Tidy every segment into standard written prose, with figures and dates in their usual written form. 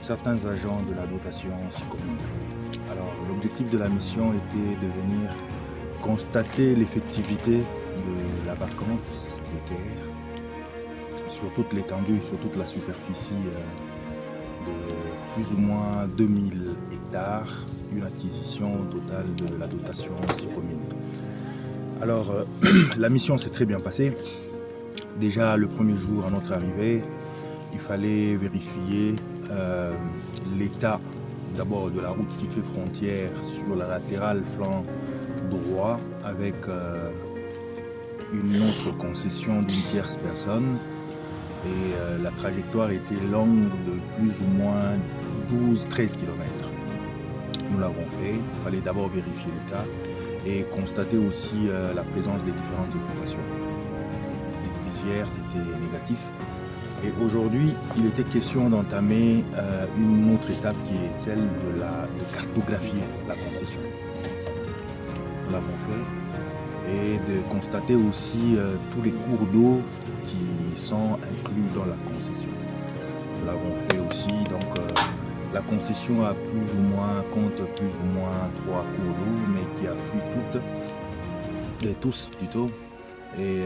certains agents de la dotation SICOMINE. Alors l'objectif de la mission était de venir constater l'effectivité de la vacance de terre sur toute l'étendue, sur toute la superficie de plus ou moins 2000 hectares, une acquisition totale de la dotation SICOMINE. Alors la mission s'est très bien passée. Déjà le premier jour à notre arrivée, il fallait vérifier l'état d'abord de la route qui fait frontière sur la latérale flanc droit avec une autre concession d'une tierce personne. Et la trajectoire était longue de plus ou moins 12-13 km. Nous l'avons fait, il fallait d'abord vérifier l'état et constater aussi la présence des différentes occupations. Les lisières, c'était négatif. Et aujourd'hui, il était question d'entamer une autre étape qui est celle de cartographier la concession. Nous l'avons fait. Et de constater aussi tous les cours d'eau qui sont inclus dans la concession. Nous l'avons fait aussi, donc la concession compte plus ou moins 3 cours d'eau, mais qui affluent tous plutôt. Et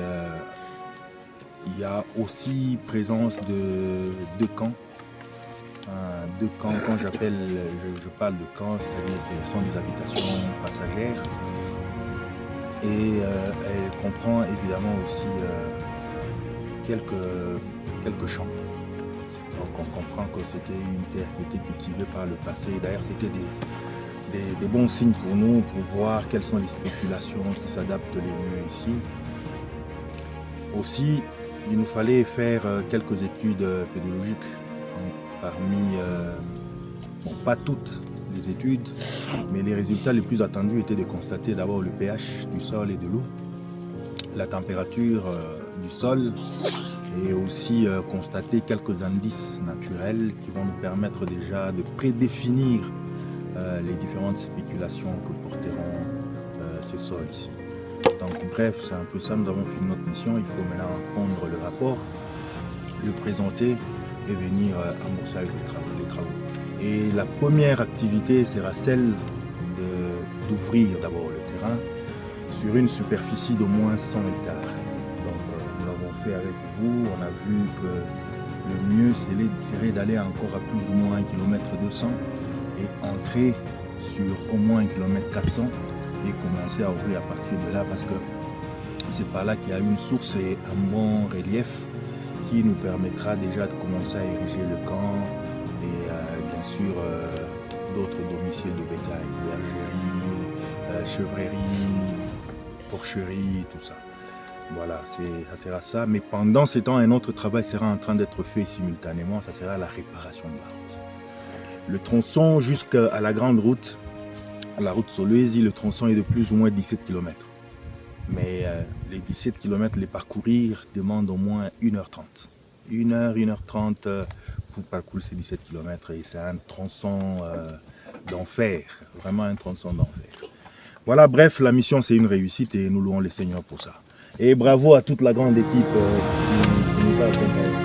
il y a aussi présence de deux camps. Deux camps, quand je parle de camps, ce sont des habitations passagères. Et elle comprend évidemment aussi quelques champs. Donc on comprend que c'était une terre qui était cultivée par le passé. D'ailleurs, c'était des bons signes pour nous pour voir quelles sont les spéculations qui s'adaptent les mieux ici. Aussi, il nous fallait faire quelques études pédologiques parmi, pas toutes les études, mais les résultats les plus attendus étaient de constater d'abord le pH du sol et de l'eau, la température du sol et aussi constater quelques indices naturels qui vont nous permettre déjà de prédéfinir les différentes spéculations que porteront ce sol ici. Donc bref, c'est un peu ça, nous avons fini notre mission, il faut maintenant prendre le rapport, le présenter et venir amorcer les travaux. Et la première activité sera celle d'ouvrir d'abord le terrain sur une superficie d'au moins 100 hectares. Donc nous l'avons fait avec vous, on a vu que le mieux serait d'aller encore à plus ou moins 1 km 200 et entrer sur au moins 1 km 400 et commencer à ouvrir à partir de là parce que c'est par là qu'il y a une source et un bon relief qui nous permettra déjà de commencer à ériger le camp et bien sûr d'autres domiciles de bétail, bergerie, chevrerie, porcherie, tout ça. Voilà, ça sera ça. Mais pendant ce temps, un autre travail sera en train d'être fait simultanément, ça sera la réparation de la route. Le tronçon jusqu'à la grande route, la route Solwezi, le tronçon est de plus ou moins 17 km. Mais les 17 km, les parcourir demandent au moins 1h30. 1h30 pour parcourir ces 17 km et c'est un tronçon d'enfer, vraiment un tronçon d'enfer. Voilà, bref, la mission c'est une réussite et nous louons le Seigneur pour ça. Et bravo à toute la grande équipe qui nous a accompagnés.